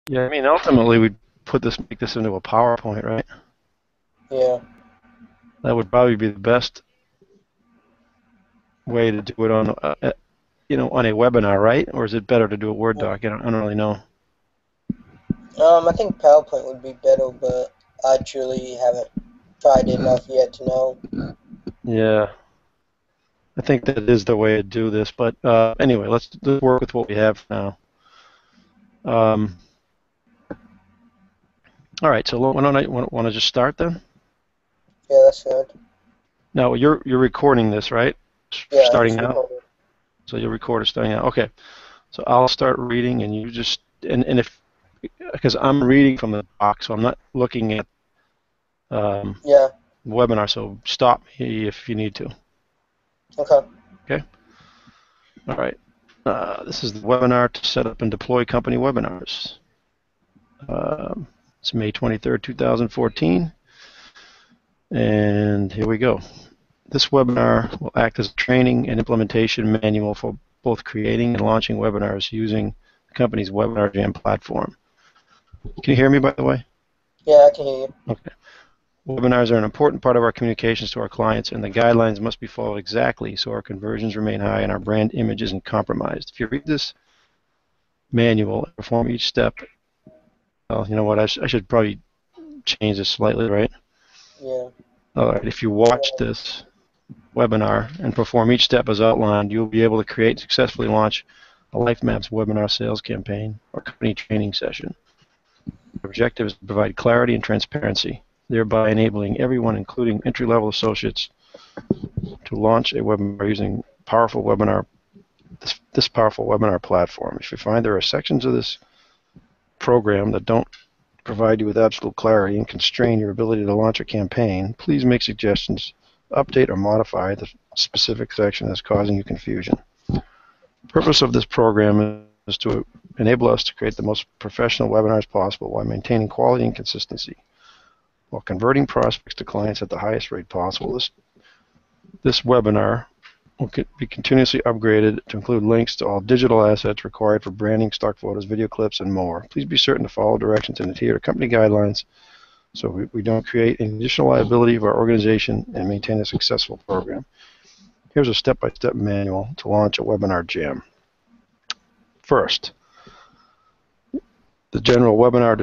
Yeah, I mean, ultimately we'd make this into a PowerPoint, right? Yeah. That would probably be the best way to do it on, on a webinar, right? Or is it better to do a Word doc? I don't really know. I think PowerPoint would be better, but I truly haven't tried it enough yet to know. Yeah, I think that is the way to do this. But anyway, let's work with what we have now. Um, all right, so why don't I want to just start then? Yeah, that's good. Now you're recording this, right? Yeah, Starting it's now. recorded. So you'll record it starting now. Okay. So I'll start reading, and you just and if because I'm reading from the doc, so I'm not looking at um, Yeah. the webinar. So stop me if you need to. Okay. Okay. All right. This is the webinar to set up and deploy company webinars. It's May 23rd, 2014, and here we go. This webinar will act as a training and implementation manual for both creating and launching webinars using the company's Webinar Jam platform. Can you hear me, by the way? Yeah, I can hear you. Okay. Webinars are an important part of our communications to our clients, and the guidelines must be followed exactly so our conversions remain high and our brand image isn't compromised. If you read this manual and perform each step, well, you know what, I should probably change this slightly, right? Yeah. All right, if you watch this webinar and perform each step as outlined, you'll be able to create and successfully launch a LifeMaps webinar sales campaign or company training session. The objective is to provide clarity and transparency, thereby enabling everyone, including entry-level associates, to launch a webinar using this powerful webinar platform. If you find there are sections of this program that don't provide you with absolute clarity and constrain your ability to launch a campaign, please make suggestions, update or modify the specific section that's causing you confusion. The purpose of this program is to enable us to create the most professional webinars possible while maintaining quality and consistency, while converting prospects to clients at the highest rate possible. This webinar will be continuously upgraded to include links to all digital assets required for branding, stock photos, video clips, and more. Please be certain to follow directions and adhere to company guidelines so we don't create an additional liability of our organization and maintain a successful program. Here's a step-by-step manual to launch a webinar jam. First, the general webinar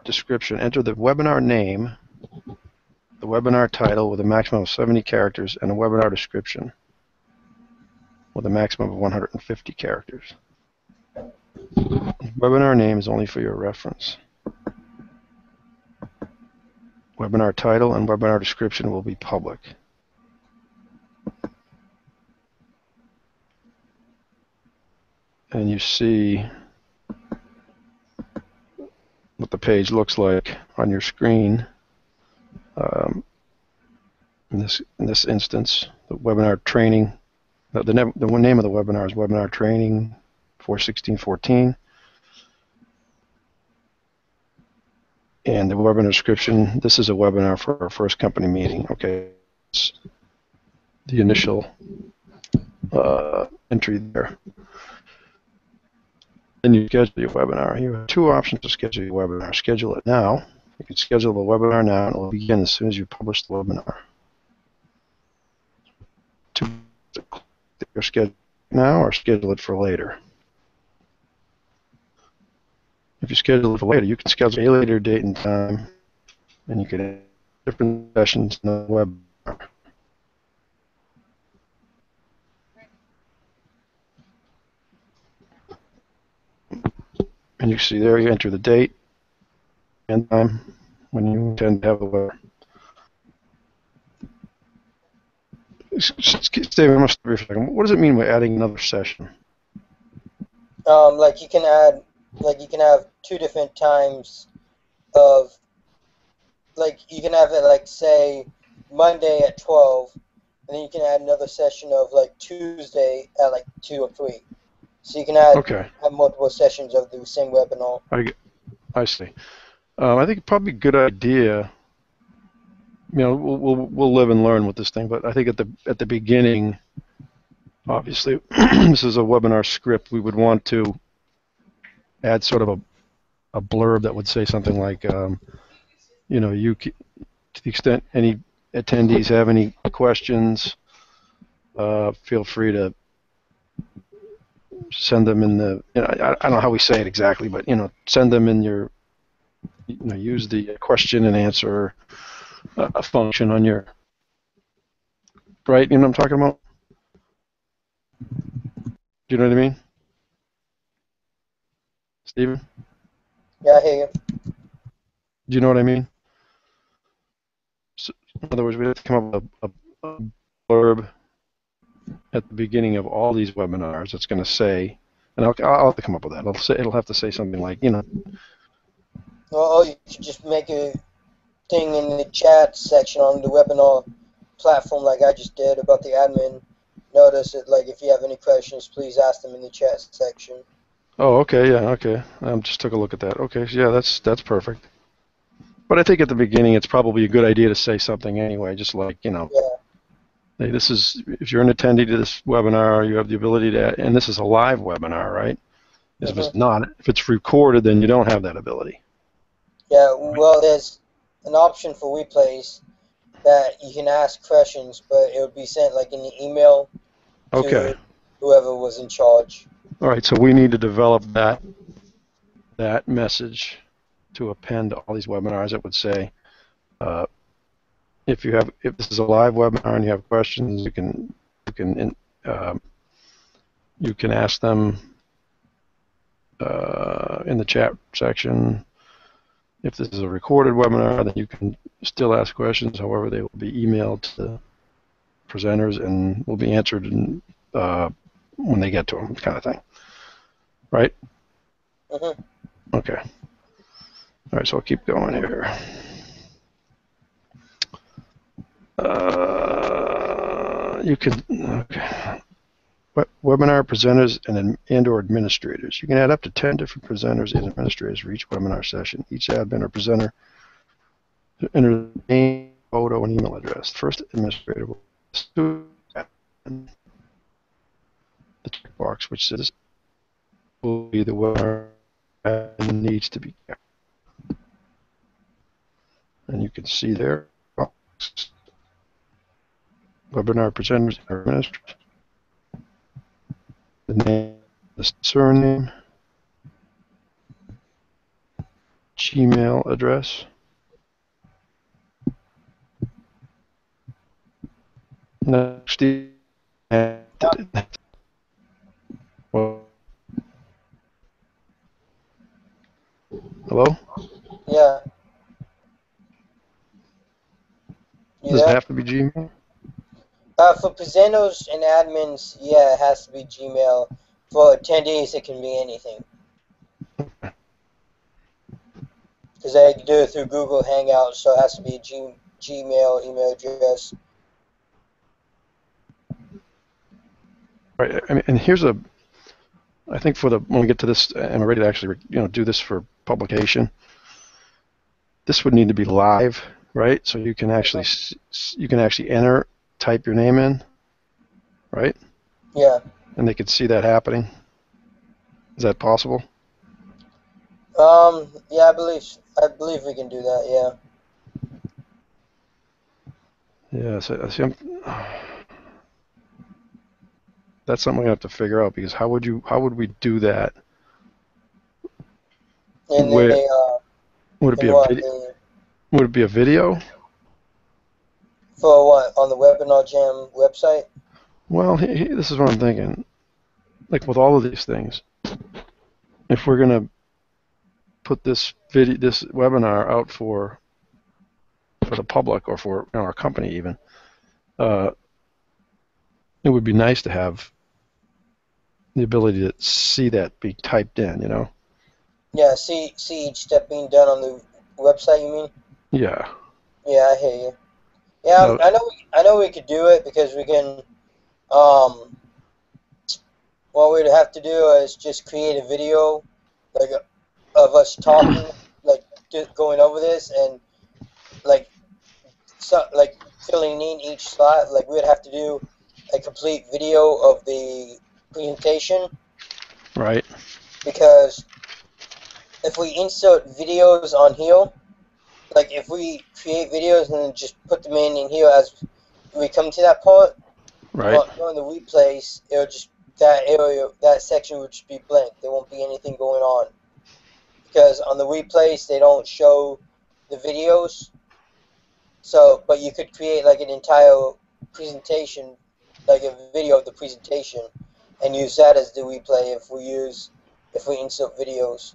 description. Enter the webinar name, the webinar title with a maximum of 70 characters, and a webinar description with a maximum of 150 characters. Webinar name is only for your reference. Webinar title and webinar description will be public. And you see what the page looks like on your screen. In this instance, the webinar training, the name of the webinar is Webinar Training 4/16/14. And the webinar description, this is a webinar for our first company meeting. Okay, it's the initial entry there. Then you schedule your webinar. You have two options to schedule your webinar. Schedule it now. You can schedule the webinar now, and it will begin as soon as you publish the webinar. To your schedule now or schedule it for later. If you schedule it for later, you can schedule a later date and time, and you can have different sessions in the webinar. And you see there, you enter the date and time when you intend to have the webinar. Dave, I'm going to stop you for a second. What does it mean by adding another session? Like you can have two different times of, like you can have it like say Monday at 12, and then you can add another session of like Tuesday at like 2 or 3. So you can have multiple sessions of the same webinar. I see. I think probably a good idea. You know, we'll live and learn with this thing, but I think at the beginning, obviously, this is a webinar script. We would want to add sort of a blurb that would say something like, you know, to the extent any attendees have any questions, feel free to send them in the, you know, I don't know how we say it exactly, but, you know, send them in your, you know, use the question and answer function on your, right? You know what I'm talking about? Do you know what I mean? Steven? Yeah, I hear you. Do you know what I mean? So, in other words, we have to come up with a blurb at the beginning of all these webinars that's going to say, and I'll have to come up with that. It'll have to say something like, you know. Well, you could just make a thing in the chat section on the webinar platform like I just did about the admin. Notice it, like, if you have any questions, please ask them in the chat section. Oh, okay, yeah, okay. I just took a look at that. Okay, so yeah, that's perfect. But I think at the beginning, it's probably a good idea to say something anyway, just like, you know, hey, this is, if you're an attendee to this webinar, you have the ability to, and this is a live webinar, right? If it's not, if it's recorded, then you don't have that ability. Yeah, well, there's an option for replays that you can ask questions, but it would be sent like in the email to whoever was in charge. All right, so we need to develop that message to append to all these webinars that would say, if this is a live webinar and you have questions, you can ask them in the chat section. If this is a recorded webinar, then you can still ask questions. However, they will be emailed to the presenters and will be answered when they get to them, kind of thing. Right? Okay. All right, so I'll keep going here. You can, okay. Webinar presenters and/or administrators. You can add up to 10 different presenters and administrators for each webinar session. Each admin or presenter enter name, photo, and email address. First administrator will the checkbox which says will be the webinar and needs to be kept. And you can see there webinar presenters and administrators. The name, the surname, Gmail address, next. Hello? Yeah. Does it have to be Gmail? For presenters and admins, yeah, it has to be Gmail. For attendees, it can be anything. Because they do it through Google Hangouts, so it has to be a Gmail email address. Right, and here's I think when we get to this and we're ready to actually, do this for publication, this would need to be live, right? So you can actually type your name in, right? Yeah. And they could see that happening. Is that possible? Yeah, I believe we can do that. Yeah. Yeah. So that's something we have to figure out, because how would we do that? And would it be a video? Would it be a video? For what, on the Webinar Jam website? Well, this is what I'm thinking. Like with all of these things, if we're gonna put this webinar out for the public or for our company even, it would be nice to have the ability to see that be typed in, Yeah, see each step being done on the website, you mean? Yeah. Yeah, I hear you. Yeah, no. I know we could do it, because we can, what we'd have to do is just create a video, like, of us talking, like, going over this, and, like, filling in each slot. Like, we'd have to do a complete video of the presentation. Right. Because if we insert videos on here, like if we create videos and then just put them in here as we come to that part, Right. during the replays, it'll just that area, that section would just be blank. There won't be anything going on because on the replays they don't show the videos. So, but you could create like an entire presentation, like a video of the presentation, and use that as the replay if we insert videos.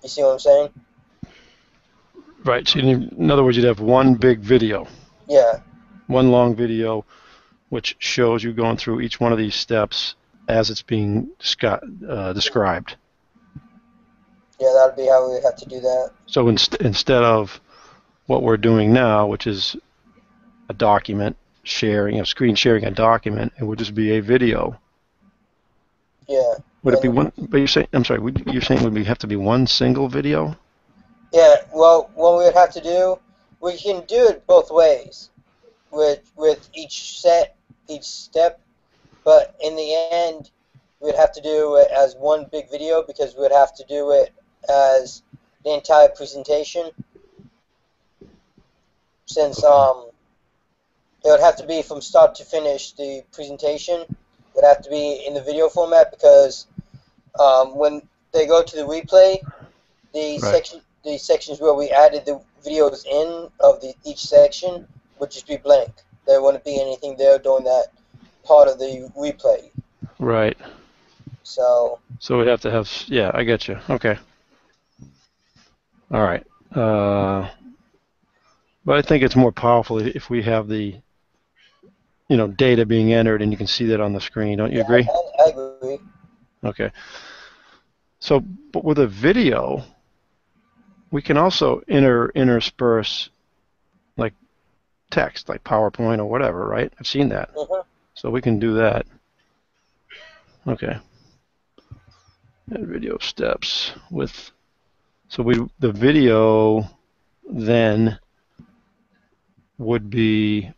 You see what I'm saying? Right. So in other words, you'd have one big video, Yeah. one long video, which shows you going through each one of these steps as it's being described. Yeah, that'd be how we would have to do that. So instead of what we're doing now, which is a document sharing, screen sharing a document, it would just be a video. Yeah. Would it be one? But you're saying, I'm sorry, you're saying would we have to be one single video? Yeah. Well, what we would have to do, we can do it both ways, with each step, but in the end, we'd have to do it as one big video because we'd have to do it as the entire presentation. Since it would have to be from start to finish, the presentation would have to be in the video format because when they go to the replay, the sections where we added the videos in of each section would just be blank. There wouldn't be anything there during that part of the replay. Right. So we'd have to have, yeah, I get you. Okay. All right. But I think it's more powerful if we have the, data being entered and you can see that on the screen. Don't you agree? I agree. Okay. So, but with a video, we can also intersperse like text, like PowerPoint or whatever, right? I've seen that. Mm-hmm. So we can do that. Okay. And video steps with, so the video then would be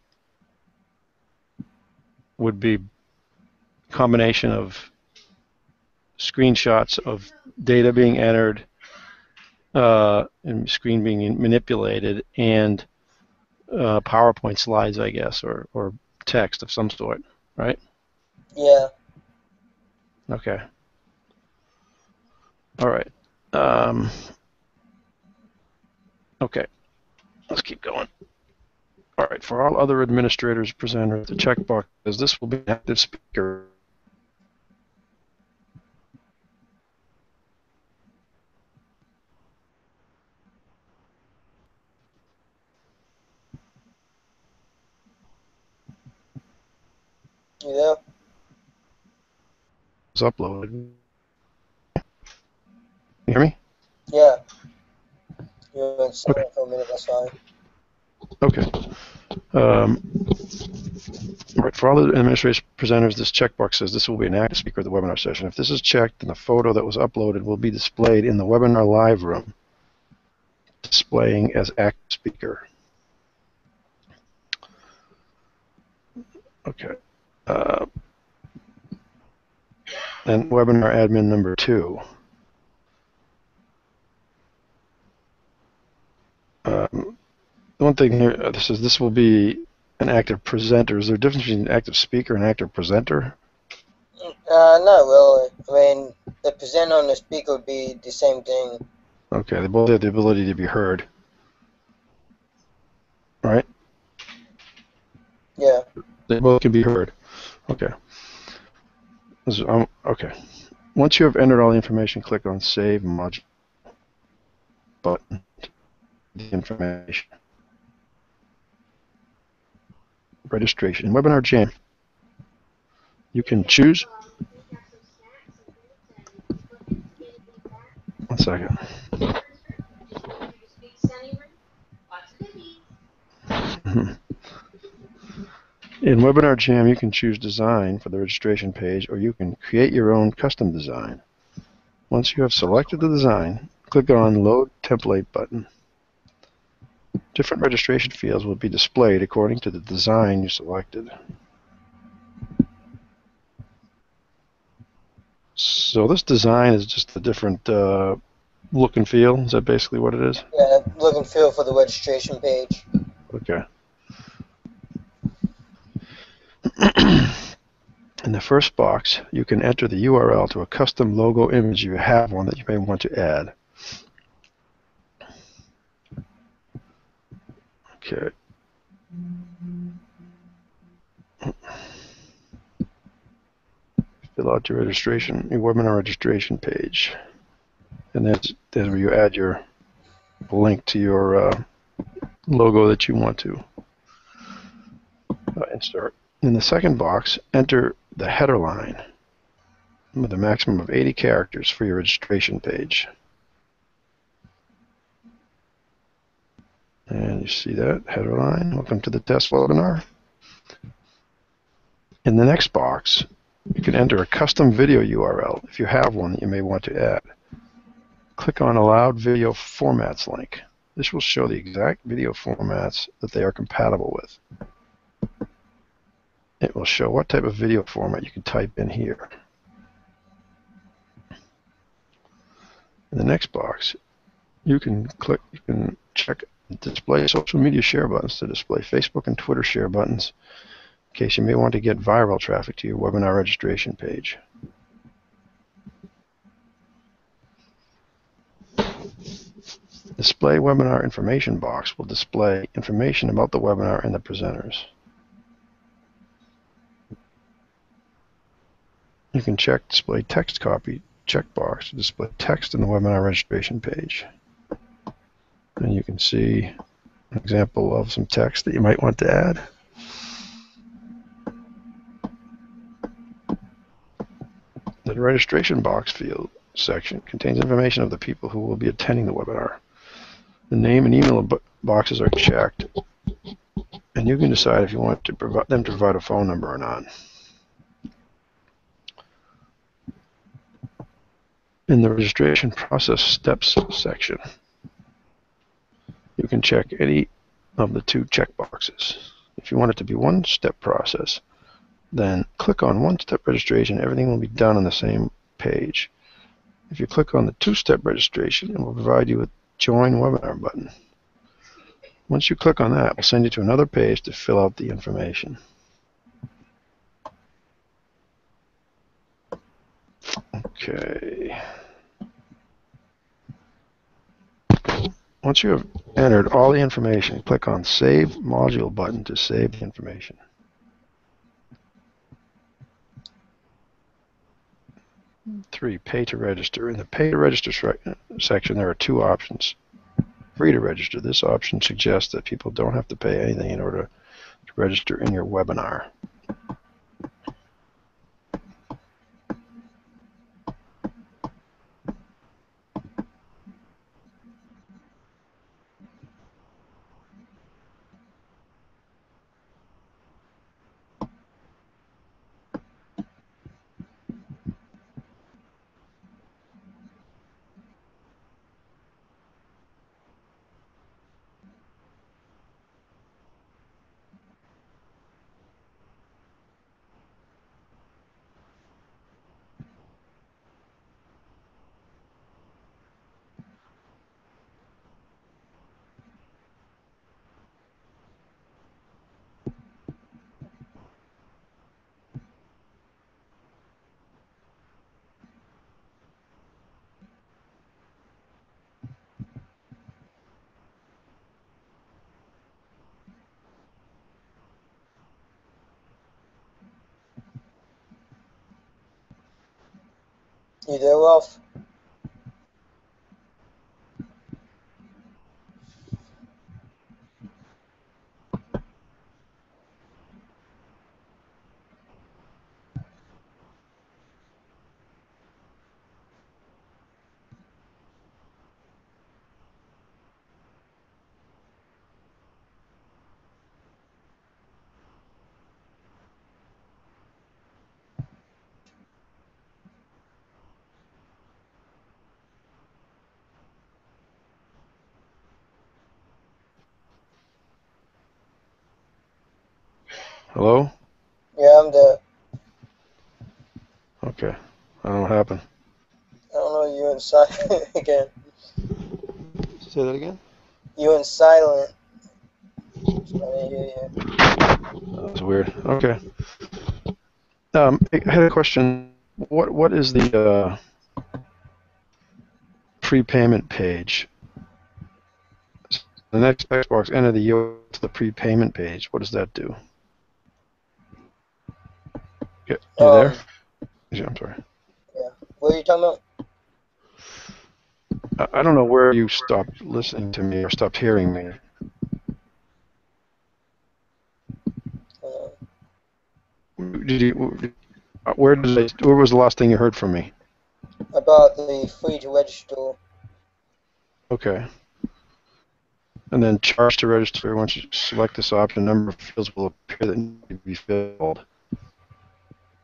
combination of screenshots of data being entered, and screen being manipulated, and PowerPoint slides, I guess, or text of some sort, right? Yeah. Okay. All right. Okay. Let's keep going. All right. For all other administrators, presenters, the checkbox says this will be an active speaker. You there? It's uploaded. You hear me? Yeah. You went silent for a minute. That's fine. Okay. Right. For all the administration presenters, this checkbox says this will be an active speaker of the webinar session. If this is checked, then the photo that was uploaded will be displayed in the webinar live room, displaying as active speaker. Okay. And webinar admin number 2. The one thing here, this says this will be an active presenter. Is there a difference between an active speaker and active presenter? Not really. I mean, the presenter and the speaker would be the same thing. Okay, they both have the ability to be heard. Right? Yeah. They both can be heard. Okay. Okay. Once you have entered all the information, click on Save Module button. The information. Registration. In Webinar Jam, you can choose. One second. In Webinar Jam, you can choose design for the registration page, or you can create your own custom design. Once you have selected the design, click on Load Template button. Different registration fields will be displayed according to the design you selected. So this design is just the different Look and feel, is that basically what it is? Yeah, look and feel for the registration page. Okay. In the first box, you can enter the URL to a custom logo image if you have one that you may want to add. Okay. Fill out your webinar registration page. And that's where you add your link to your logo that you want to insert. In the second box, enter the header line with a maximum of 80 characters for your registration page. And you see that header line. Welcome to the test webinar. In the next box, you can enter a custom video URL if you have one that you may want to add. Click on Allowed Video Formats link. This will show the exact video formats that they are compatible with. It will show what type of video format you can type in here. In the next box, you can check display social media share buttons to display Facebook and Twitter share buttons in case you may want to get viral traffic to your webinar registration page. Display webinar information box will display information about the webinar and the presenters. You can check display text copy checkbox to display text in the webinar registration page. And you can see an example of some text that you might want to add. The registration box field section contains information of the people who will be attending the webinar. The name and email boxes are checked, and you can decide if you want to them to provide a phone number or not. In the registration process steps section, you can check any of the two checkboxes. If you want it to be one-step process, then click on one-step registration. Everything will be done on the same page. If you click on the two-step registration, it will provide you with Join Webinar button. Once you click on that, it will send you to another page to fill out the information. Okay. Once you have entered all the information, click on Save Module button to save the information. Three, pay to register. In the pay to register section, there are two options. Free to register. This option suggests that people don't have to pay anything in order to register in your webinar. You there, Ralph? Hello? Yeah, I'm there. Okay. I don't know what happened. I don't know, you're inside again. Say that again? You went silent. I didn't hear you. That was weird. Okay. I had a question. What is the prepayment page? The next text box, enter the yield to the prepayment page. What does that do? You there? Yeah, I'm sorry. Yeah. What are you talking about? I don't know where you stopped listening to me or stopped hearing me. Where was the last thing you heard from me? About the free to register. Okay. And then charge to register. Once you select this option, a number of fields will appear that need to be filled.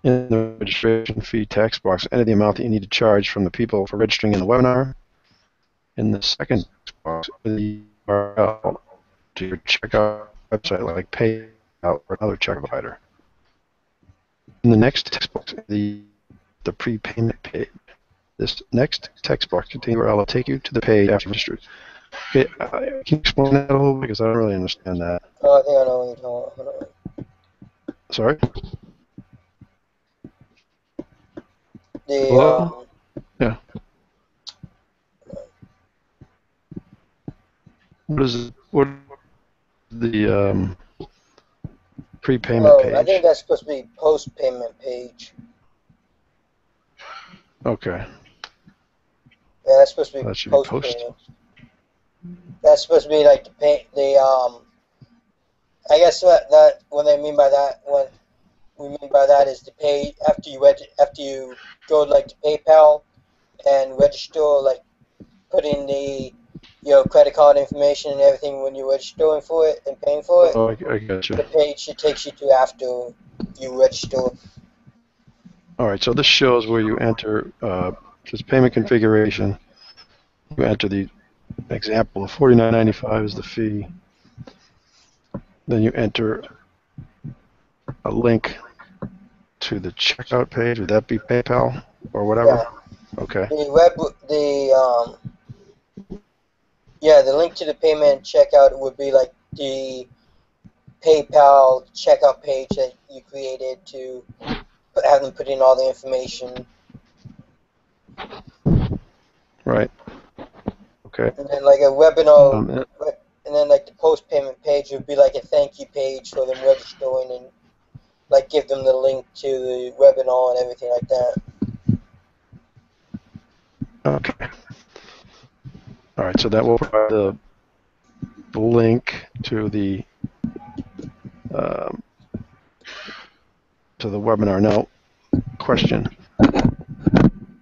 In the registration fee text box, enter the amount that you need to charge from the people for registering in the webinar. In the second text box, the URL to your checkout website like PayPal or another check provider. In the next text box, the prepayment page. This next text box contains URL will take you to the page after you registered. Okay, can you explain that a little bit because I don't really understand that. Oh, I think I know what you're talking about. Sorry? The yeah. What is the prepayment page? I think that's supposed to be post-payment page. Okay. Yeah, that's supposed to be that should be post-payment. That's supposed to be like I guess what they mean by that, what we mean by that is to pay after you go like to PayPal and register, like put in your credit card information and everything when you're registering for it and paying for it. Oh, I got you. The page it takes you to after you register. All right, so this shows where you enter this payment configuration. You enter the example of $49.95 is the fee. Then you enter a link to the checkout page. Would that be PayPal or whatever? Yeah. Okay. The link to the payment checkout would be like the PayPal checkout page that you created to have them put in all the information. Right. Okay. And then like a webinar, and then like the post-payment page would be like a thank you page for them registering and like give them the link to the webinar and everything like that. Okay. All right, so that will provide the link to the webinar. Now, question.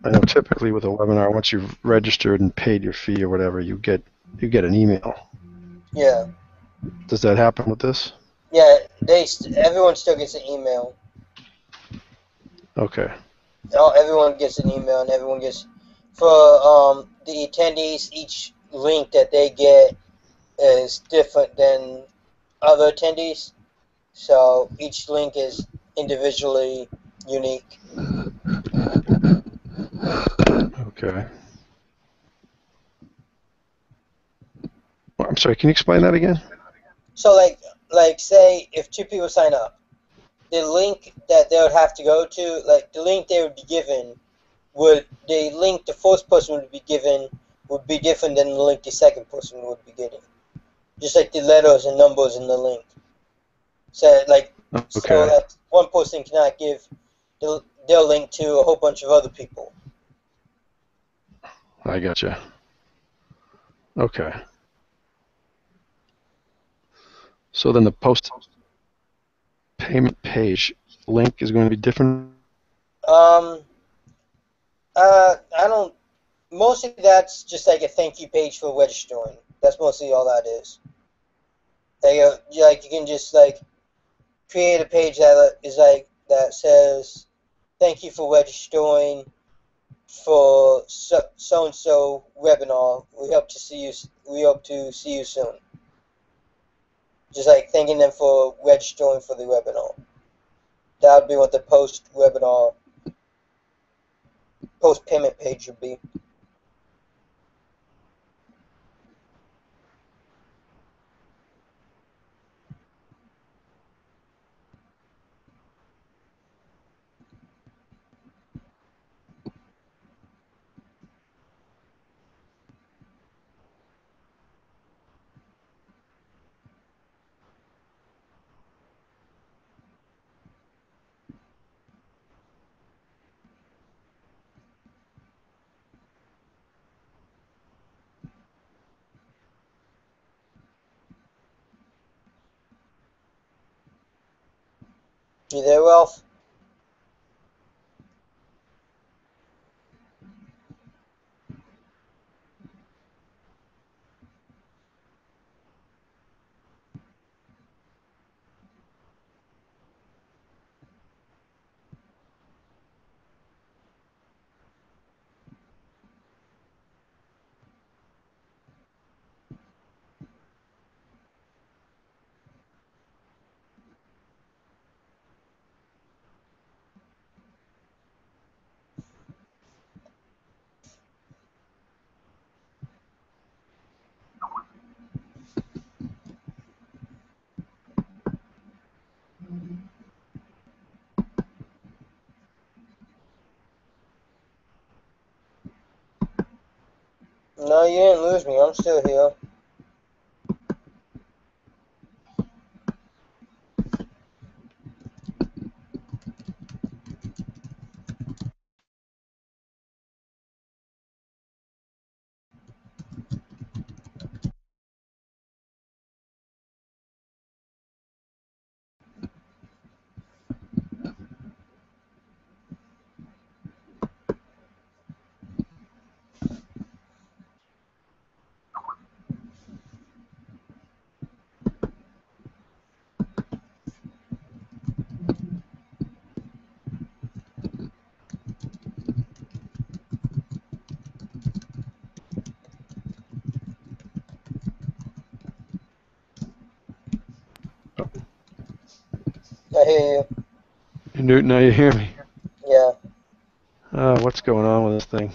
I know typically with a webinar, once you've registered and paid your fee or whatever, you get an email. Yeah. Does that happen with this? Yeah, everyone still gets an email. Okay. Everyone gets an email, and everyone gets for the attendees. Each link that they get is different than other attendees, so each link is individually unique. Okay. I'm sorry, can you explain that again? So like say if two people sign up, the link that they would have to go to, like the link they would be given, the link the first person would be given would be different than the link the second person would be getting. Just like the letters and numbers in the link. So like one person cannot give their link to a whole bunch of other people. I gotcha. Okay. So then the post payment page link is going to be different? I don't. Mostly that's just like a thank you page for registering. That's mostly all that is. Like you can just like create a page that is like that says thank you for registering for so and so webinar. We hope to see you soon. Just like thanking them for registering for the webinar. That would be what the post-webinar, post-payment page would be. You there, Ralph? No, you didn't lose me. I'm still here. I hear you. Newton, now you hear me? Yeah. What's going on with this thing?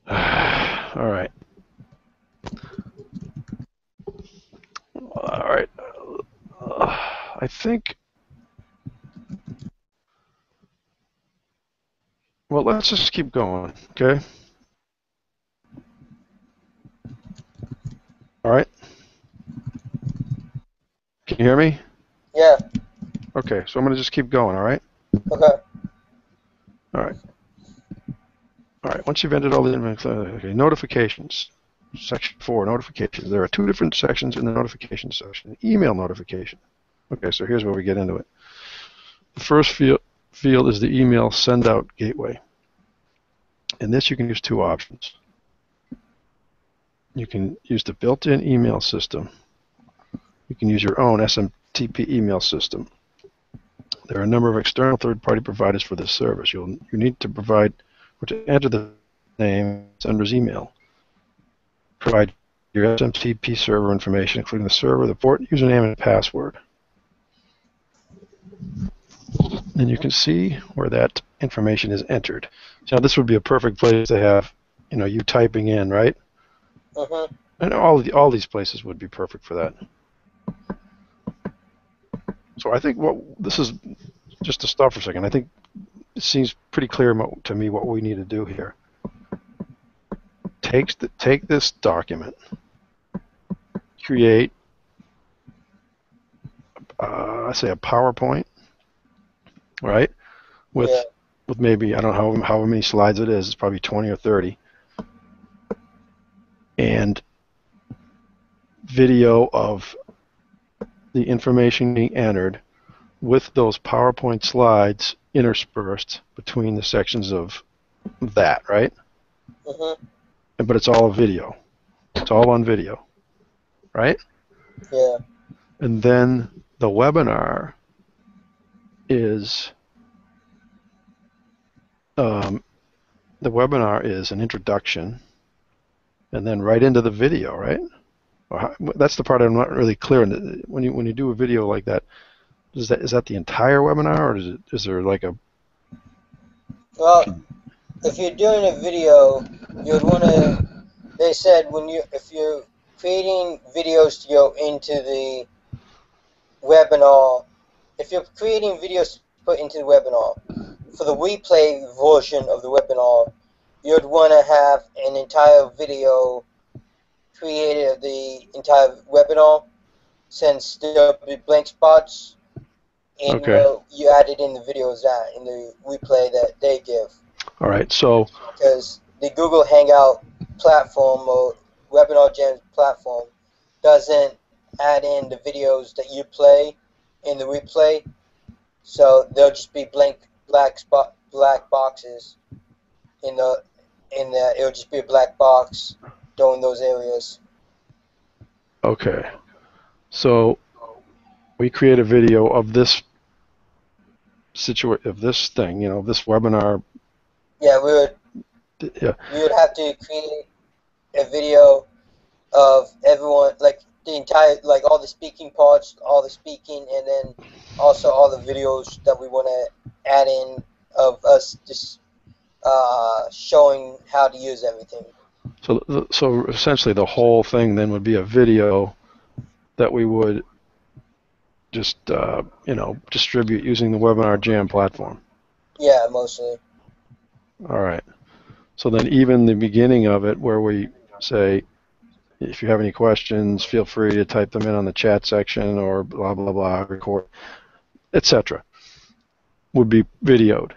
All right. All right. I think. Well, let's just keep going, okay? All right. Can you hear me? Yeah. Okay, so I'm going to just keep going, all right? Okay. All right. All right, once you've entered all the okay, notifications. Section 4, notifications. There are two different sections in the notification section. Email notification. Okay, so here's where we get into it. The first field is the email send out gateway. In this, you can use two options. You can use the built-in email system. You can use your own SMTP email system. There are a number of external third-party providers for this service. You need to provide or to enter the name sender's email. Provide your SMTP server information, including the server, the port, username, and password. And you can see where that information is entered. So now this would be a perfect place to have, you typing in, right? Mm-hmm. And all these places would be perfect for that. So I think this is just to stop for a second. I think it seems pretty clear to me what we need to do here. Take this document, create, I say a PowerPoint, right? With maybe, I don't know how many slides it is. It's probably 20 or 30. And video of the information being entered with those PowerPoint slides interspersed between the sections of that, right? Mm-hmm. But it's all a video. It's all on video, right? Yeah. And then the webinar is an introduction, and then right into the video, right? That's the part I'm not really clear on. When you do a video like that, is that the entire webinar, or is there like a? Well, if you're doing a video, you'd want to. They said if you're creating videos to go into the webinar, if you're creating videos to put into the webinar, for the replay version of the webinar, you'd want to have an entire video created of the entire webinar, since there'll be blank spots, and you added in the videos in the replay that they give. All right, so because the Google Hangout platform or Webinar Jam platform doesn't add in the videos that you play in the replay. So they'll just be black boxes in the it'll just be a black box during those areas. Okay. So we create a video of this of this thing, this webinar. Yeah, we would have to create a video of everyone, like the entire, like all the speaking parts, all the speaking, and then also all the videos that we want to add in of us just showing how to use everything. So essentially the whole thing then would be a video that we would just distribute using the Webinar Jam platform. Yeah, mostly. All right. So then even the beginning of it, where we say, if you have any questions, feel free to type them in on the chat section or blah, blah, blah, record, etc., would be videoed.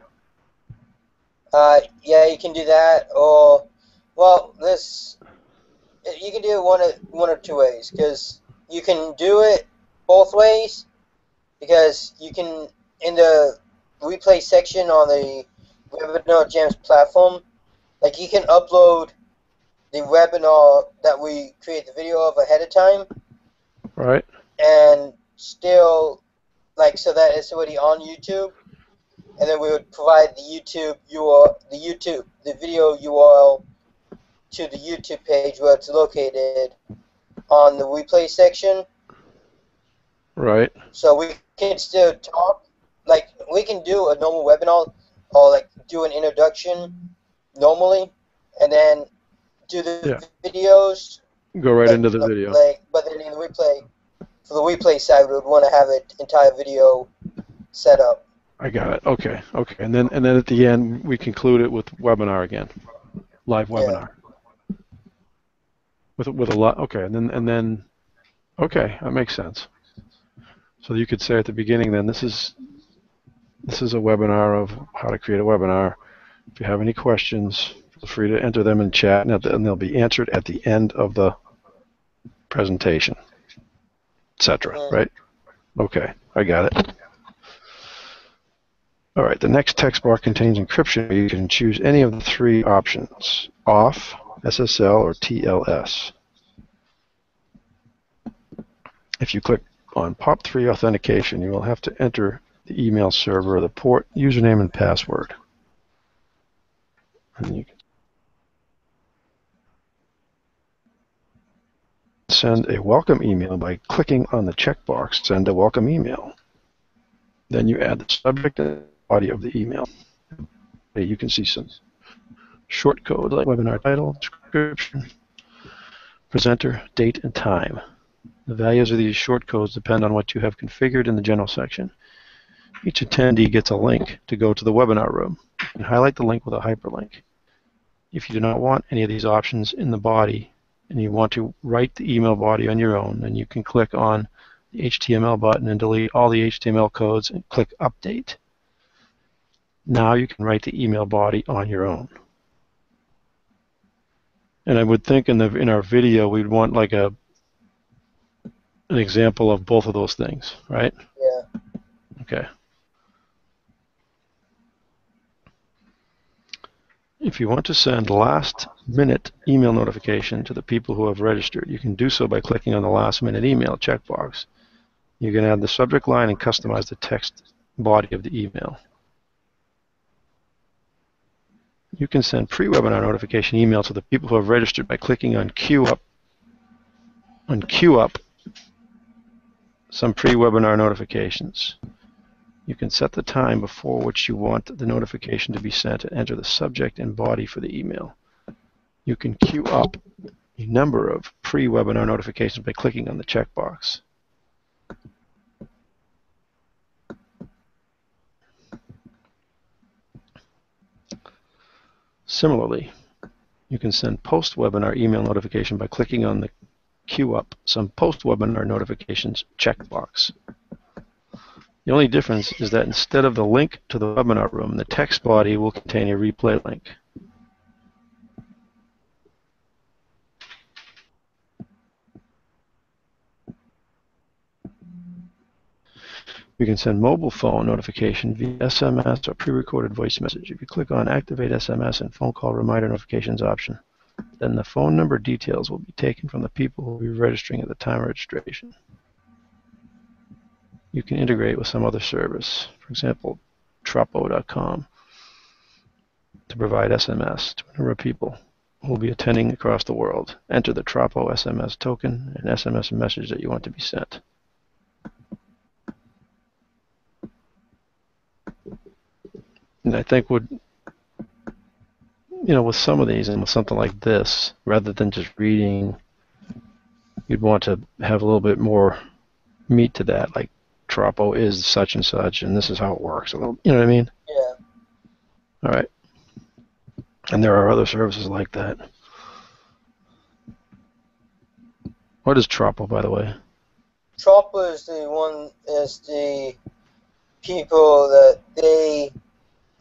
Yeah, you can do that, or, well, you can do it one or two ways, because you can do it both ways, because you can, in the replay section on the Webinar Jams platform, like you can upload the webinar that we create the video of ahead of time. Right. And still, like, so that it's already on YouTube, and then we would provide the YouTube URL, the video URL to the YouTube page where it's located on the replay section. Right. So we can still talk, like we can do a normal webinar or like do an introduction normally, and then do the videos. Go right into the video. But then in the replay, for the replay side, we would want to have an entire video set up. I got it. Okay. And then at the end we conclude it with webinar again, live webinar. Yeah. With a lot. Okay. And then okay, that makes sense. So you could say at the beginning, then this is a webinar of how to create a webinar. If you have any questions, feel free to enter them in chat, and they'll be answered at the end of the presentation, etc. Right? Okay, I got it. All right, the next text bar contains encryption. You can choose any of the three options: off, SSL, or TLS. If you click on POP3 authentication, you will have to enter the email server, the port, username, and password. And you can send a welcome email by clicking on the checkbox, send a welcome email. Then you add the subject and body of the email. You can see some short code like webinar title, description, presenter, date, and time. The values of these short codes depend on what you have configured in the general section. Each attendee gets a link to go to the webinar room. You can highlight the link with a hyperlink. If you do not want any of these options in the body and you want to write the email body on your own, then you can click on the HTML button and delete all the HTML codes and click Update. Now you can write the email body on your own. And I would think in our video we'd want like an example of both of those things, right? Yeah. Okay. If you want to send last-minute email notification to the people who have registered, you can do so by clicking on the last-minute email checkbox. You can add the subject line and customize the text body of the email. You can send pre-webinar notification email to the people who have registered by clicking on Queue Up some pre-webinar notifications. You can set the time before which you want the notification to be sent and enter the subject and body for the email. You can queue up a number of pre-webinar notifications by clicking on the checkbox. Similarly, you can send post-webinar email notification by clicking on the Queue Up some post-webinar notifications checkbox. The only difference is that instead of the link to the webinar room, the text body will contain a replay link. You can send mobile phone notification via SMS or pre-recorded voice message. If you click on Activate SMS and Phone Call Reminder Notifications option, then the phone number details will be taken from the people who will be registering at the time of registration. You can integrate with some other service, for example, Tropo.com, to provide SMS to a number of people who will be attending across the world. Enter the Tropo SMS token and SMS message that you want to be sent. And I think with some of these and with something like this, rather than just reading, you'd want to have a little bit more meat to that, like Tropo is such and such, and this is how it works. You know what I mean? Yeah. All right. And there are other services like that. What is Tropo, by the way? Tropo is the people that they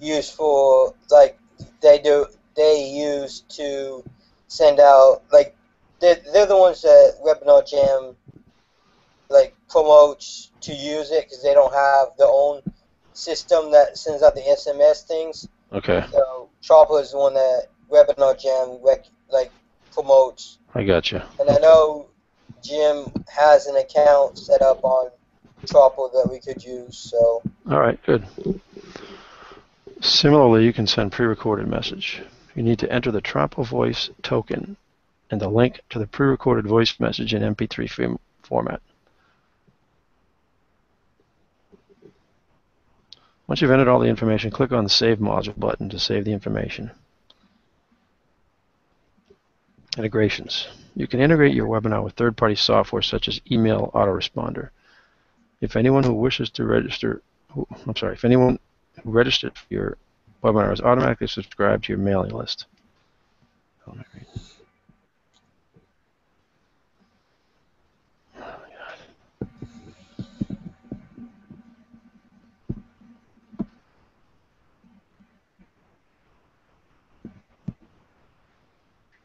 use for, like, they use to send out, like, they're the ones that Webinar Jam, like, promotes to use it because they don't have their own system that sends out the SMS things. Okay. So Tropo is the one that Webinar Jam promotes. I got you. And I know Jim has an account set up on Tropo that we could use. So. All right, good. Similarly, you can send pre-recorded message. You need to enter the Tropo voice token and the link to the pre-recorded voice message in MP3 format. Once you've entered all the information, click on the Save Module button to save the information. Integrations. You can integrate your webinar with third-party software such as Email Autoresponder. If anyone who wishes to register, if anyone who registered for your webinar is automatically subscribed to your mailing list. All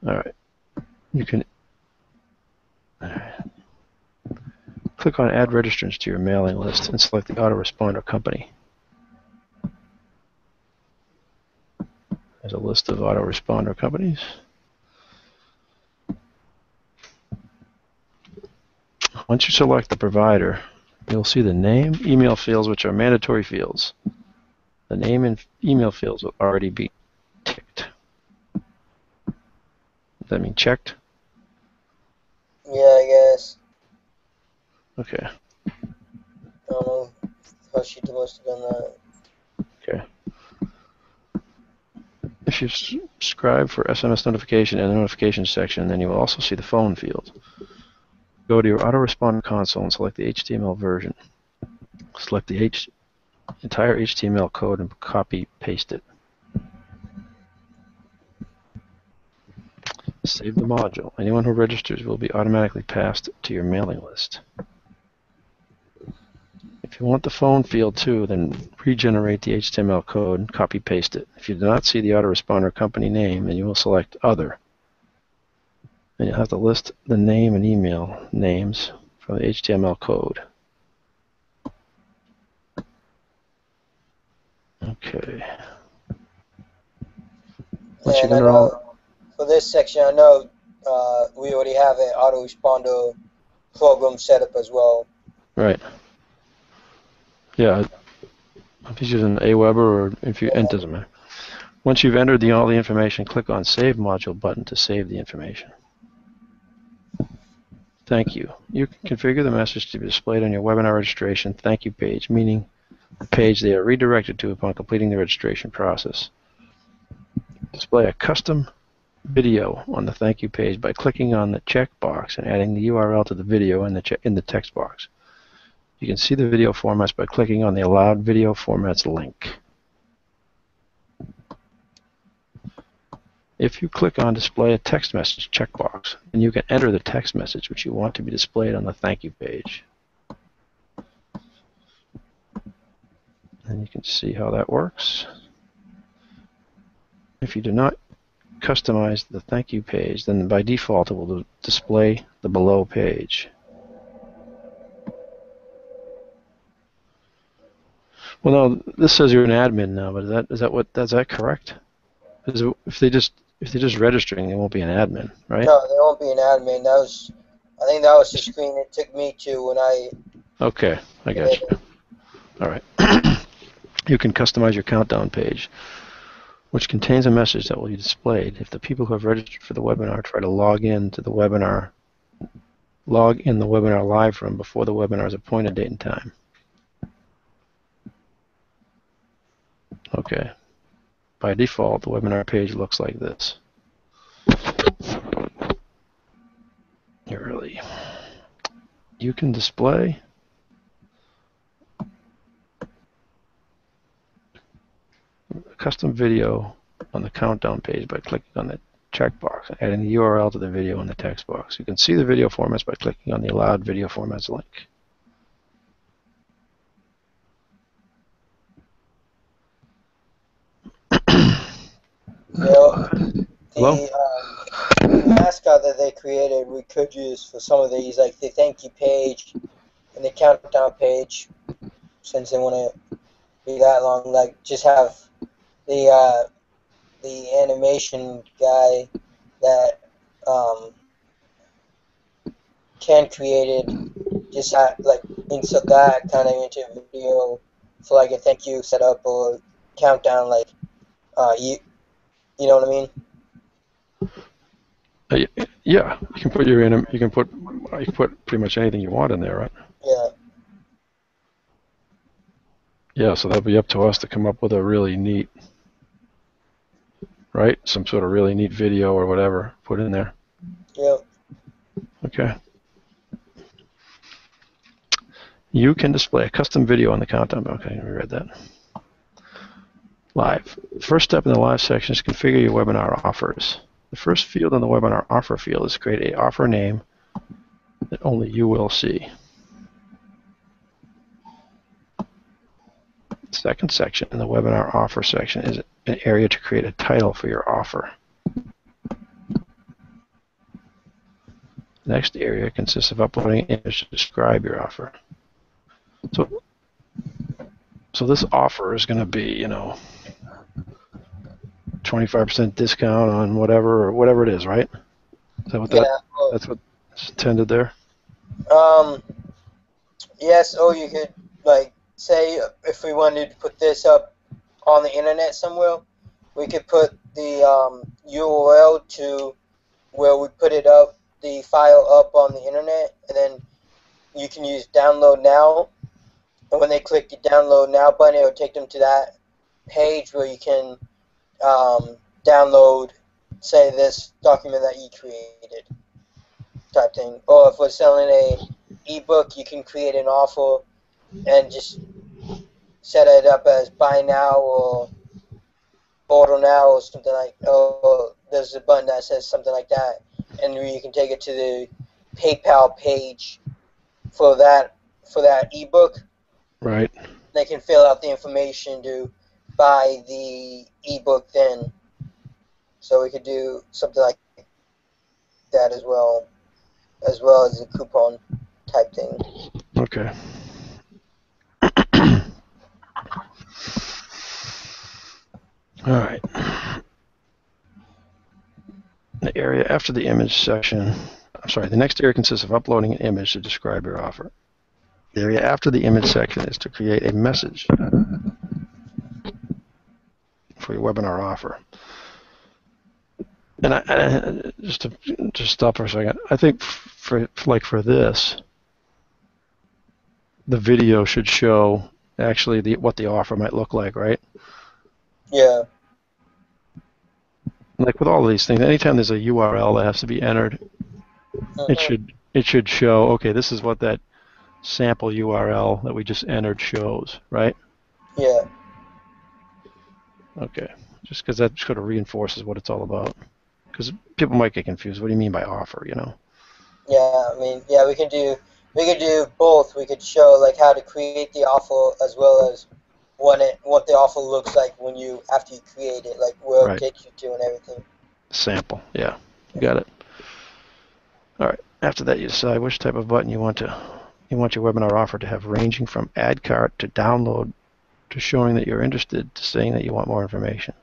right. You can click on Add Registrants to your mailing list and select the autoresponder company. There's a list of autoresponder companies. Once you select the provider, you'll see the name, email fields, which are mandatory fields. The name and email fields will already be ticked. Does that mean checked? Yeah, I guess. Okay. I don't know how she must have done that. Okay. If you subscribe for SMS notification in the notification section, then you will also see the phone field. Go to your autoresponder console and select the HTML version. Select the entire HTML code and copy-paste it. Save the module. Anyone who registers will be automatically passed to your mailing list. If you want the phone field too, then regenerate the HTML code and copy-paste it. If you do not see the autoresponder company name, then you will select Other. And you'll have to list the name and email names from the HTML code. Okay. Once you've entered all. For this section, I know we already have an autoresponder program set up as well. Right. Yeah. If you're using Aweber or if you enter them. Once you've entered all the information, click on Save Module button to save the information. Thank you. You can configure the message to be displayed on your webinar registration thank you page, meaning the page they are redirected to upon completing the registration process. Display a custom video on the thank you page by clicking on the checkbox and adding the URL to the video in the text box. You can see the video formats by clicking on the Allowed Video Formats link. If you click on Display a Text Message checkbox, then you can enter the text message which you want to be displayed on the thank you page. And you can see how that works. If you do not customize the thank you page, then by default it will display the below page. Well, no, this says you're an admin now, but is that correct? If they're just registering, they won't be an admin, right? No, there won't be an admin. I think that was the screen it took me to when I Okay, I did got you. it. All right. You can customize your countdown page, which contains a message that will be displayed if the people who have registered for the webinar try to log in the webinar live room before the webinar's appointed date and time. Okay. By default, the webinar page looks like this. Early. You can display a custom video on the countdown page by clicking on the checkbox and adding the URL to the video in the text box. You can see the video formats by clicking on the allowed video formats link. Hello? The mascot that they created, we could use for some of these, like the thank you page and the countdown page, since they want to be that long. Like just have the animation guy that Ken created, just like insert that kind of into a video for like a thank you setup or countdown, like you know what I mean? Yeah, you can put pretty much anything you want in there, right? Yeah. Yeah, so that'll be up to us to come up with a really neat, right? Some sort of really neat video or whatever put in there. Yeah. Okay. You can display a custom video on the countdown. Okay, we read that. Live. First step in the live section is configure your webinar offers. The first field in the webinar offer field is to create an offer name that only you will see. The second section in the webinar offer section is an area to create a title for your offer. The next area consists of uploading an image to describe your offer. So this offer is going to be, 25% discount on whatever it is, right? Is that what that's what's intended there? Yes, or you could like say if we wanted to put this up on the internet somewhere, we could put the URL to where we put it up, the file up on the internet, and then you can use download now. And when they click the download now button, it will take them to that page where you can download, say, this document that you created, type thing. Or if we're selling a ebook, you can create an offer and just set it up as buy now or order now or something like. Or there's a button that says something like that, and you can take it to the PayPal page for that ebook. Right. They can fill out the information to buy the ebook then. So we could do something like that as well as a coupon type thing. Okay. All right. The area after the image section, the next area consists of uploading an image to describe your offer. The area after the image section is to create a message for your webinar offer. And I just to stop for a second, I think for this, the video should show actually what the offer might look like, right? Yeah. Like with all of these things, anytime there's a URL that has to be entered, it should show, okay, this is what that sample URL that we just entered shows, right? Yeah. Okay, just because that sort of reinforces what it's all about. Because people might get confused. What do you mean by offer, Yeah, I mean, yeah, we could do both. We could show like how to create the offer as well as what the offer looks like after you create it, like where it takes you to and everything. Sample, yeah, you got it. All right. After that, you decide which type of button you want your webinar offer to have, ranging from add cart to download to showing that you're interested to saying that you want more information.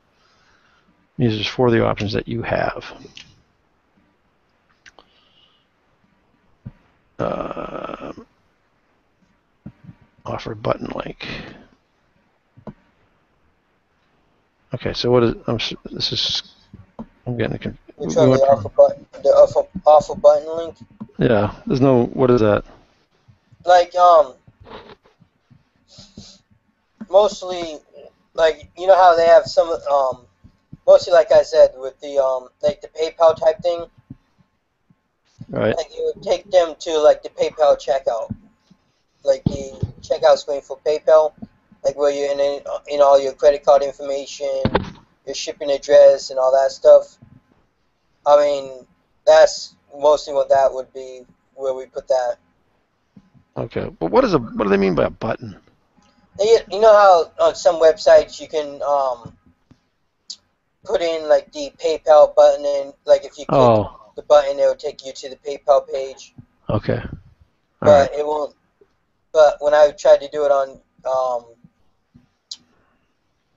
These are 4 of the options that you have. Offer button link. Okay, so what is? I'm getting confused. Which one? The offer button link? Yeah, there's no. What is that? Like mostly, like, you know how they have some mostly, like I said, with the like the PayPal type thing. Right. Like, it would take them to like the PayPal checkout, like the checkout screen for PayPal, like where you're in all your credit card information, your shipping address, and all that stuff. I mean, that's mostly what that would be, where we put that. Okay, but what do they mean by a button? You know how on some websites you can put in like the PayPal button, and like if you click the button, it will take you to the PayPal page. Okay. But it won't. But when I tried to do it on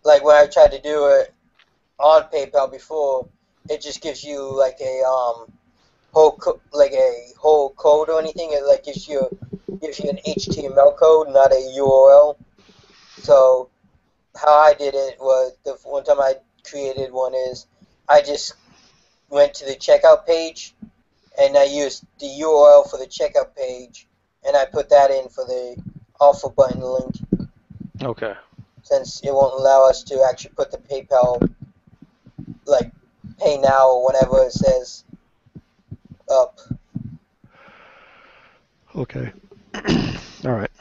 like when I tried to do it on PayPal before, it just gives you like a whole code or anything. It like gives you an HTML code, not a URL. So how I did it was, the one time I created one is I just went to the checkout page and I used the URL for the checkout page, and I put that in for the offer button link. Okay. Since it won't allow us to actually put the PayPal, like, pay now or whatever it says up. Okay. All right.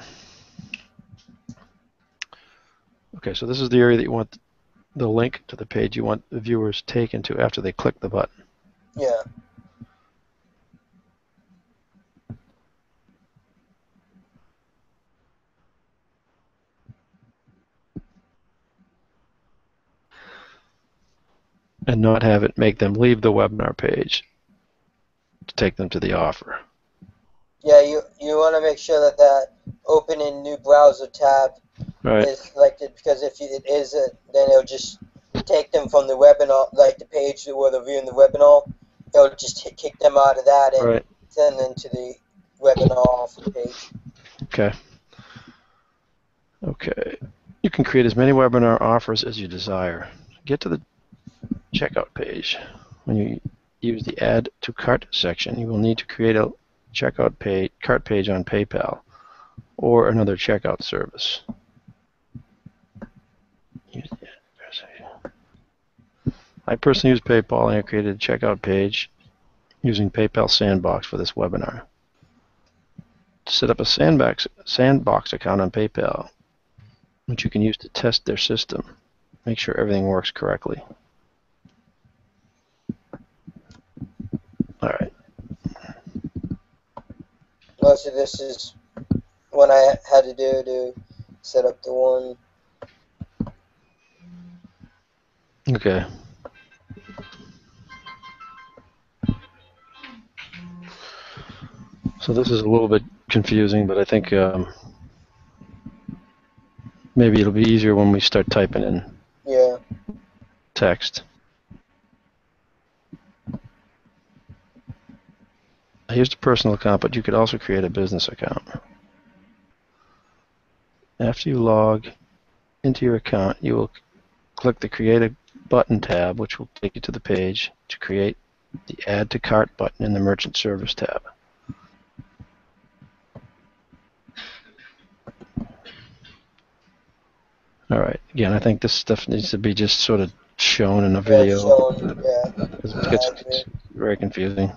Okay, so this is the area that you want the link to the page you want the viewers taken to after they click the button. Yeah. And not have it make them leave the webinar page to take them to the offer. Yeah, you want to make sure that open in new browser tab is selected, because if it isn't, then it'll just take them from the webinar, like the page where they're viewing the webinar. It'll just kick them out of that and send them to the webinar offer page. Okay. Okay. You can create as many webinar offers as you desire. Get to the checkout page. When you use the Add to Cart section, you will need to create a checkout cart page on PayPal or another checkout service. I personally use PayPal, and I created a checkout page using PayPal Sandbox for this webinar. Set up a Sandbox account on PayPal, which you can use to test their system. Make sure everything works correctly. All right. Most of this is what I had to do to set up the one. Okay. So this is a little bit confusing, but I think maybe it'll be easier when we start typing in text. I used a personal account, but you could also create a business account. After you log into your account, you will click the Create a Button tab, which will take you to the page to create the Add to Cart button in the Merchant Service tab. All right. Again, I think this stuff needs to be just sort of shown in a video. It gets very confusing.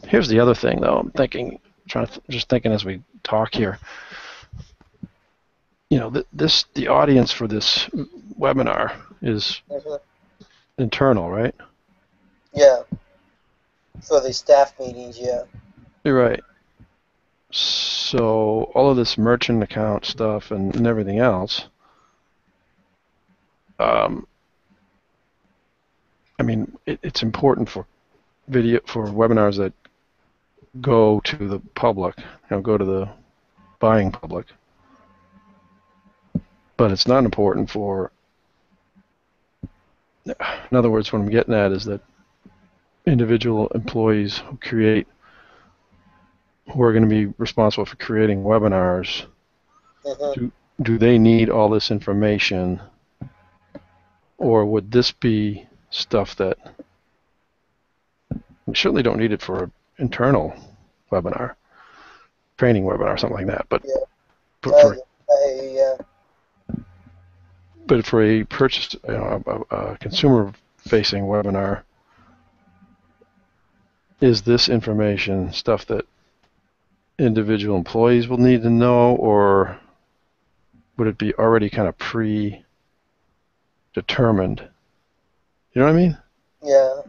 Here's the other thing, though. I'm thinking, just thinking as we talk here. You know, the audience for this webinar is internal, right? Yeah. For the staff meetings, yeah. You're right. So all of this merchant account stuff and everything else, I mean, it's important for video for webinars that go to the public, go to the buying public. But it's not important for, in other words, what I'm getting at is that individual employees who are going to be responsible for creating webinars, do they need all this information, or would this be stuff that we certainly don't need it for an internal webinar, training webinar, something like that, but but for a purchase, a consumer-facing webinar, is this information stuff that individual employees will need to know, or would it be already kind of predetermined? You know what I mean? Yeah.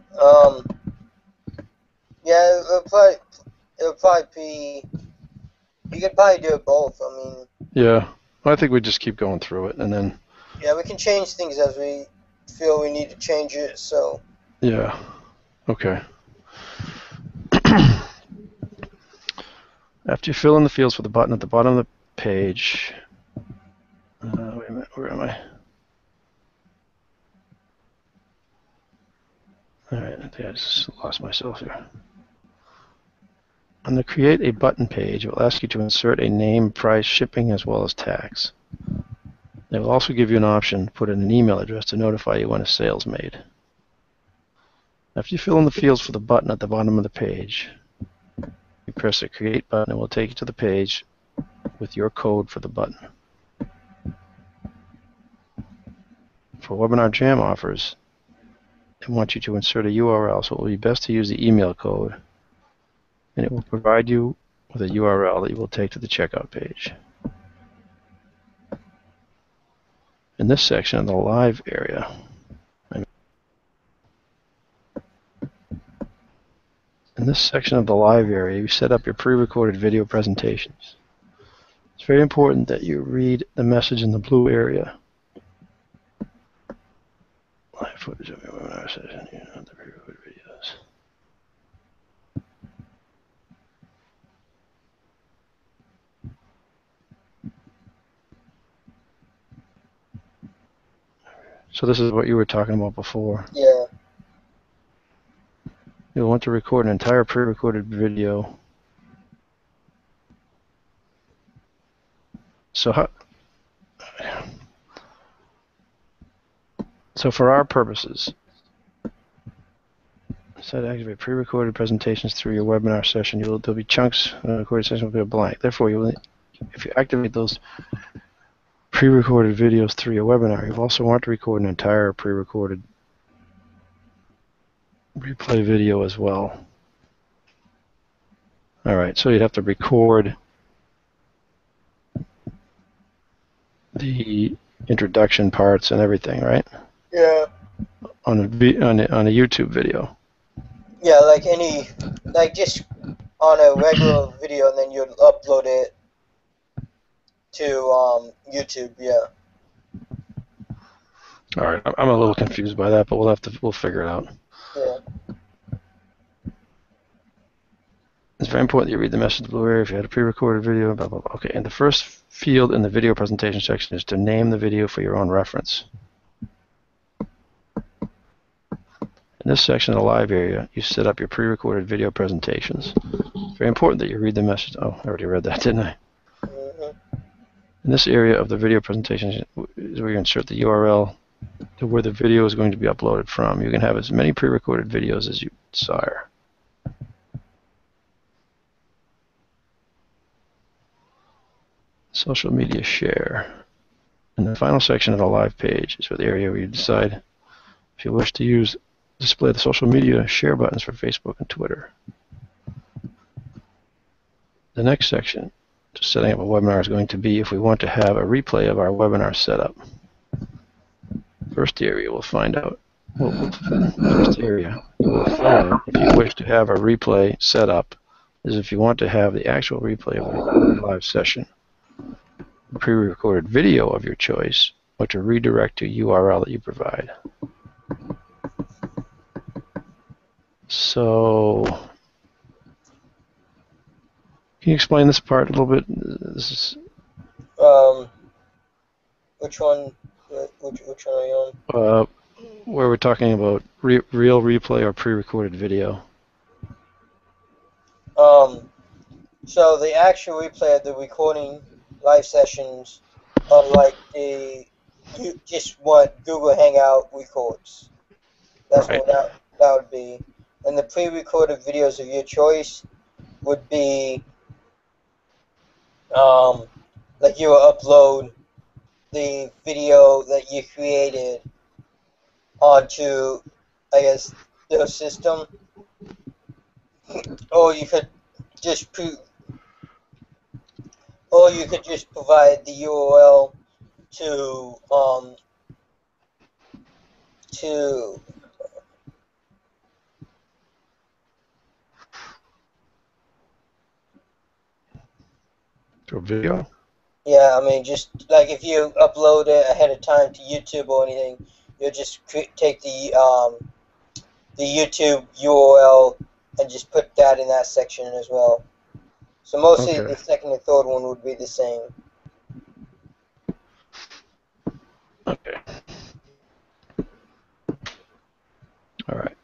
Yeah, it'll probably be. You could probably do it both. I mean. Yeah. Well, I think we just keep going through it, and then. Yeah, we can change things as we feel we need to change it. So. Yeah. Okay. After you fill in the fields for the button at the bottom of the page. Wait a minute. Where am I? All right. I think I just lost myself here. On the Create a Button page, it will ask you to insert a name, price, shipping, as well as tax. It will also give you an option to put in an email address to notify you when a sale is made. After you fill in the fields for the button at the bottom of the page, you press the Create button and it will take you to the page with your code for the button. For Webinar Jam offers, they want you to insert a URL, so it will be best to use the email code, and it will provide you with a URL that you will take to the checkout page. In this section of the live area, you set up your pre-recorded video presentations. It's very important that you read the message in the blue area. Live footage of your webinar session, the pre-recorded videos. So this is what you were talking about before. Yeah. You'll want to record an entire pre-recorded video. So for our purposes, set activate pre-recorded presentations through your webinar session. There'll be chunks. The recorded session will be a blank. Therefore, if you activate those pre-recorded videos through your webinar, you also want to record an entire pre-recorded replay video as well. All right, so you'd have to record the introduction parts and everything, right? Yeah. On a YouTube video. Yeah, like just on a regular video, and then you'd upload it to YouTube. Yeah. All right, I'm a little confused by that, but we'll figure it out. Yeah. It's very important that you read the message in the blue area if you had a pre-recorded video, blah, blah, blah. Okay, and the first field in the video presentation section is to name the video for your own reference. In this section of the live area, you set up your pre-recorded video presentations. It's very important that you read the message. Oh, I already read that, didn't I? In this area of the video presentation is where you insert the URL to where the video is going to be uploaded from. You can have as many pre-recorded videos as you desire. Social media share. And the final section of the live page is where the area where you decide if you wish to display the social media share buttons for Facebook and Twitter. The next section to setting up a webinar is going to be if we want to have a replay of our webinar setup. First area we'll find out. First area you will fill in if you wish to have a replay set up is if you want to have the actual replay of a live session, a pre-recorded video of your choice, or to redirect to URL that you provide. So, can you explain this part a little bit? This is Which one? Which one are you where we're talking about real replay or pre-recorded video. on? So the actual replay of the recording live sessions are like you just want Google Hangout records. That's Right. what that would be. And the pre-recorded videos of your choice would be like you will upload the video that you created onto, I guess, the system, or you could just provide the URL to To a video. yeah, I mean, just like if you upload it ahead of time to YouTube or anything, you'll just take the YouTube URL and just put that in that section as well. So mostly Okay. the second and third one would be the same. Okay. All right.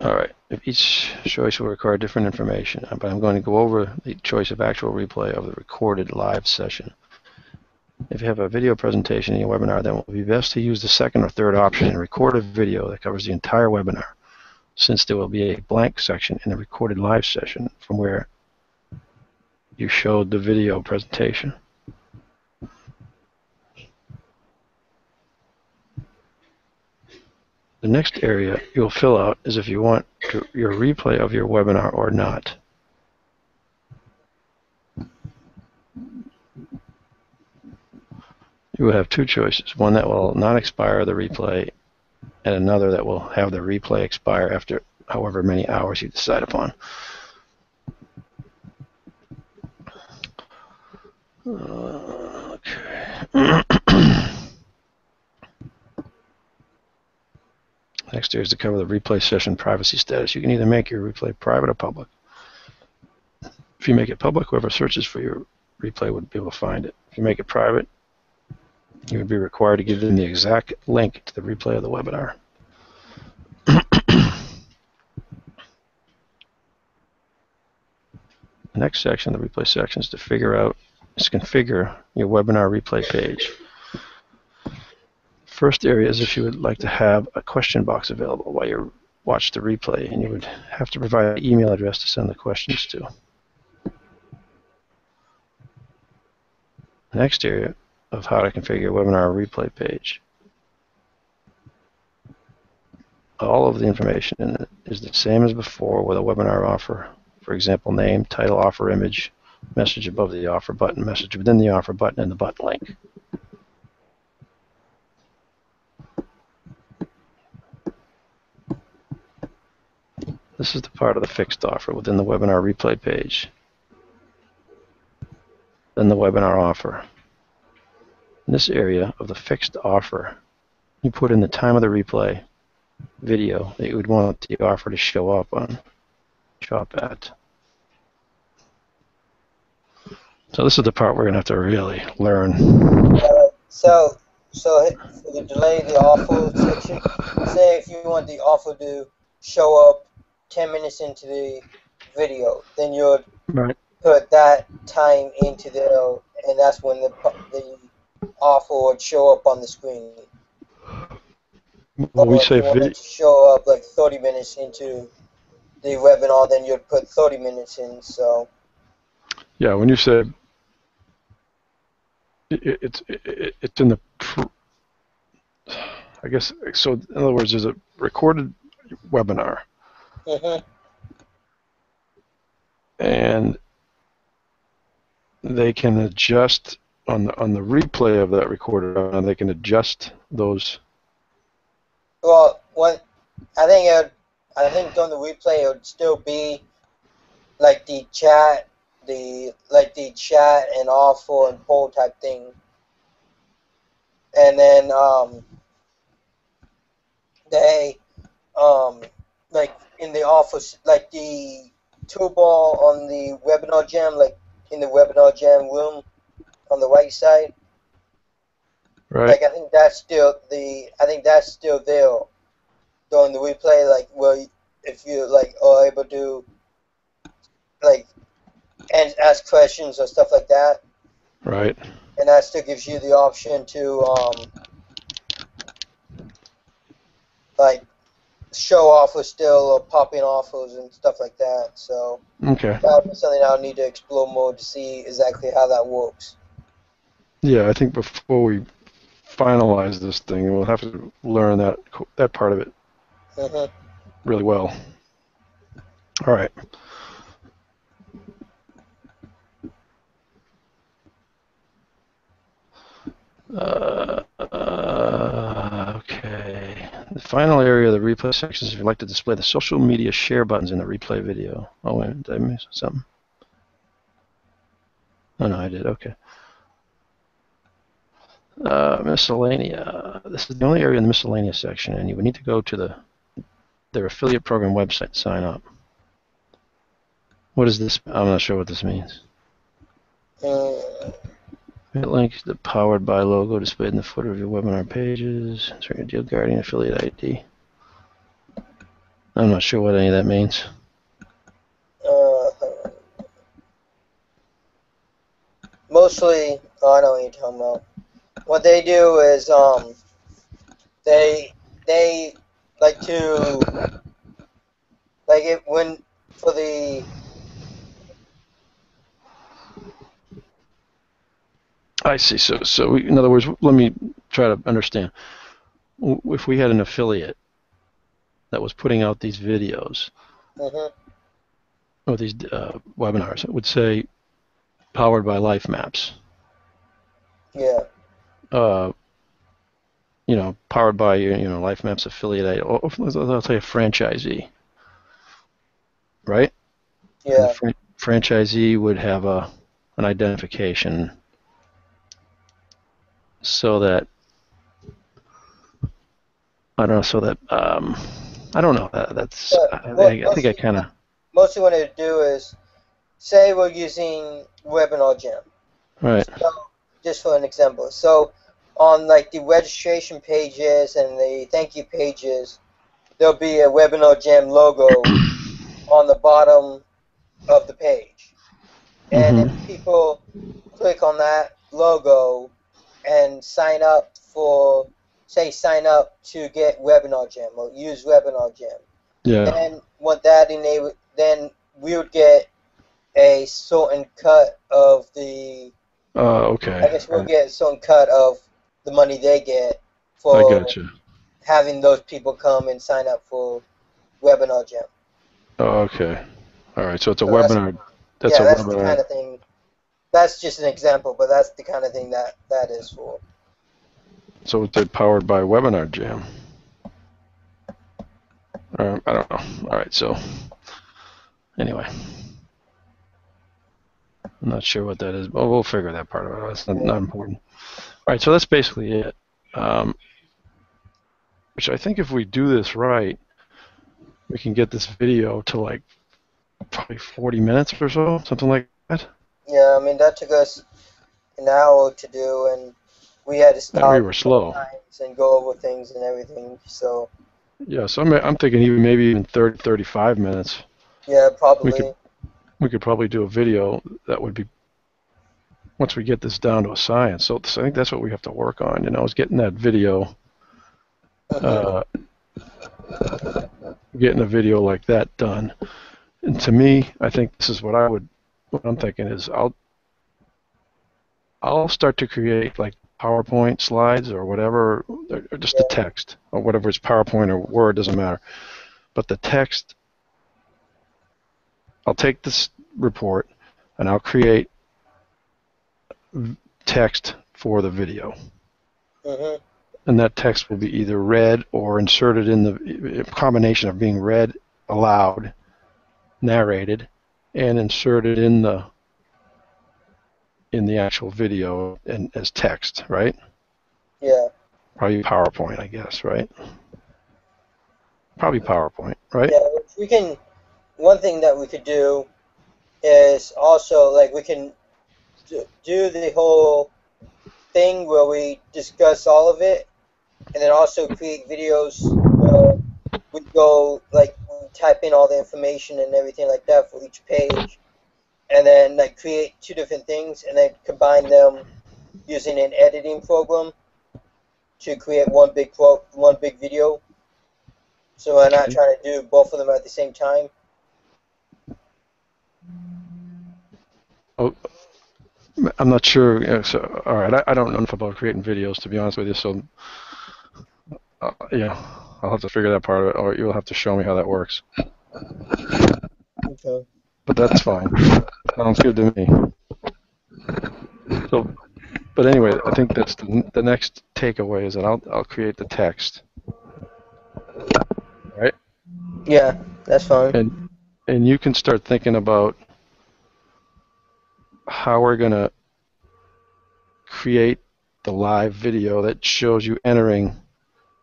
All right. If each choice will require different information, but I'm going to go over the choice of actual replay of the recorded live session. If you have a video presentation in your webinar, then it will be best to use the second or third option and record a video that covers the entire webinar, since there will be a blank section in the recorded live session from where you showed the video presentation. The next area you'll fill out is if you want your replay of your webinar or not. You will have two choices, one that will not expire the replay and another that will have the replay expire after however many hours you decide upon. Okay. Next here is to cover the replay session privacy status. You can either make your replay private or public. If you make it public, whoever searches for your replay would be able to find it. If you make it private, you would be required to give them the exact link to the replay of the webinar. The next section, the replay section, is to configure your webinar replay page. First area is if you would like to have a question box available while you watch the replay, and you would have to provide an email address to send the questions to. The next area of how to configure your webinar replay page. All of the information in it is the same as before with a webinar offer. For example, name, title, offer image, message above the offer button, message within the offer button, and the button link. This is the part of the fixed offer within the webinar replay page. Then the webinar offer. In this area of the fixed offer, you put in the time of the replay video that you would want the offer to show up at. So this is the part we're going to have to really learn. So for the delay the offer section, say if you want the offer to show up 10 minutes into the video, then you would put that time into there, and that's when the offer would show up on the screen. When we Or if say you want it to show up like 30 minutes into the webinar, then you'd put 30 minutes in. So yeah, when you say it's in the, I guess, so in other words, there's a recorded webinar. And they can adjust on the replay of that recorded, and they can adjust those. Well, I think during the replay it would still be like the chat and offer and poll type thing, and then they like in the office, like the toolbar on the webinar jam, like in the webinar jam room on the right side. Right. Like I think that's still there during the replay. Like where if you like are able to like and ask questions or stuff like that, Right. and that still gives you the option to like show offers still or pop in offers and stuff like that. So Okay. that would be something I'll need to explore more to see exactly how that works. Yeah, I think before we finalize this thing, we'll have to learn that part of it Mhm. really well. All right. Okay. The final area of the replay section is if you'd like to display the social media share buttons in the replay video. Oh, wait, did I miss something? Oh, no, I did. Okay. Miscellanea. This is the only area in the miscellaneous section, and you would need to go to their affiliate program website to sign up. What is this? I'm not sure what this means. Link the powered by logo displayed in the footer of your webinar pages. Insert your Deal Guardian affiliate ID. I'm not sure what any of that means. Mostly, I know what you're talking about. What they do is they like to like it when for the I see. So in other words, let me try to understand. If we had an affiliate that was putting out these videos or these webinars, it would say powered by Life Maps. yeah. Powered by Life Maps affiliate. I'll say a franchisee, right? Yeah. And the franchisee would have an identification so that I don't know. So that I don't know. That's I think I kind of Mostly what they do is say we're using Webinar Jam. right. So, just for an example. So on like the registration pages and the thank you pages, there'll be a Webinar Jam logo on the bottom of the page. And if people click on that logo and sign up to get Webinar Jam or use Webinar Jam, Yeah. then what that enable, then we would get a certain cut of the. Okay. I guess we'll get a certain cut of the money they get I for gotcha. having those people come and sign up for Webinar Jam. Okay. All right. So it's a So webinar. That's a that's the webinar. kind of thing. That's just an example, but that's the kind of thing that is for. So it's powered by Webinar Jam. I don't know. All right. So anyway, I'm not sure what that is, but we'll figure that part out. That's not important. All right. So that's basically it. Which I think if we do this right, we can get this video to like probably 40 minutes or so, something like that. Yeah, I mean that took us an hour to do, and we had to Yeah, we stop were slow. times and go over things and everything. So Yeah, so I'm thinking maybe even 30, 35 minutes. yeah, We probably. could probably do a video that would be once we get this down to a science. So I think that's what we have to work on. Is getting that video, getting a video like that done. And to me, I think this is what I'm thinking is I'll start to create like PowerPoint slides or whatever, or just the text or whatever it's PowerPoint or Word, doesn't matter. But the text, I'll take this report and I'll create text for the video. And that text will be either read or inserted in the combination of being read aloud, narrated, and inserted in the actual video and as text, right? Yeah. Probably PowerPoint, I guess, right? Probably PowerPoint, right? Yeah, we can. One thing that we could do is also like we can do the whole thing where we discuss all of it, and then also create videos where we go like we type in all the information and everything like that for each page, and then like create two different things, and then combine them using an editing program to create one big video. So we're not Okay. trying to do both of them at the same time. Oh, I'm not sure. So, all right, I don't know enough about creating videos, to be honest with you. So, yeah, I'll have to figure that part of it, or you'll have to show me how that works. Okay. But that's fine. Sounds good to me. So, but anyway, I think that's the next takeaway is that I'll create the text, right? Yeah, that's fine. And you can start thinking about how we're gonna create the live video that shows you entering,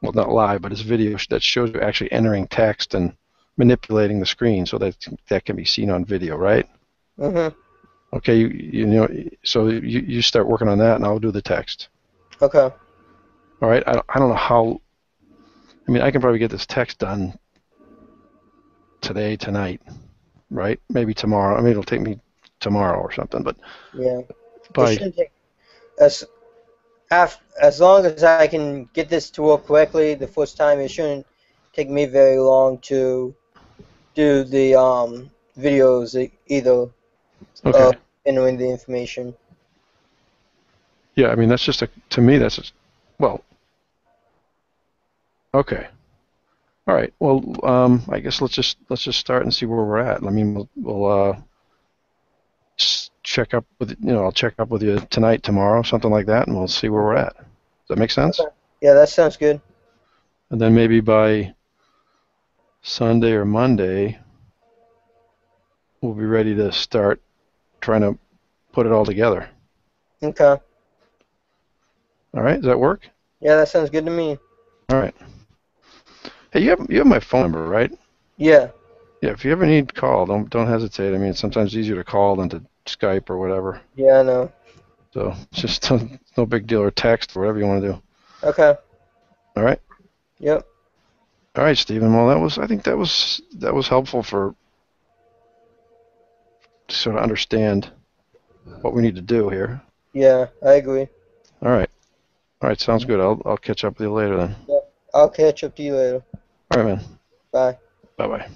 well, not live, but it's video that shows you actually entering text and manipulating the screen so that that can be seen on video, right? Mhm. Okay, you know, so you start working on that, and I'll do the text. Okay. All right. I don't know how. I mean, I can probably get this text done today, tonight, right? Maybe tomorrow. I mean, it'll take me tomorrow or something, but Yeah. It by shouldn't take as as long as I can get this to work correctly the first time. It shouldn't take me very long to do the videos either of okay, entering the information. yeah. I mean, that's just to me that's just, well, okay. All right. Well, I guess let's just start and see where we're at. I mean, we'll check up with I'll check up with you tonight, tomorrow, something like that, and we'll see where we're at. Does that make sense? Okay. Yeah, that sounds good. And then maybe by Sunday or Monday, we'll be ready to start trying to put it all together. Okay. All right. Does that work? Yeah, that sounds good to me. All right. Hey, you have my phone number, right? Yeah. Yeah. If you ever need call, don't hesitate. I mean, it's sometimes easier to call than to Skype or whatever. Yeah, I know. So it's just no big deal, or text or whatever you want to do. Okay. All right. Yep. All right, Stephen. Well, I think that was helpful for to sort of understand what we need to do here. Yeah, I agree. All right. All right. Sounds good. I'll catch up with you later then. Yep. I'll catch up to you later. All right, man. Bye. Bye bye.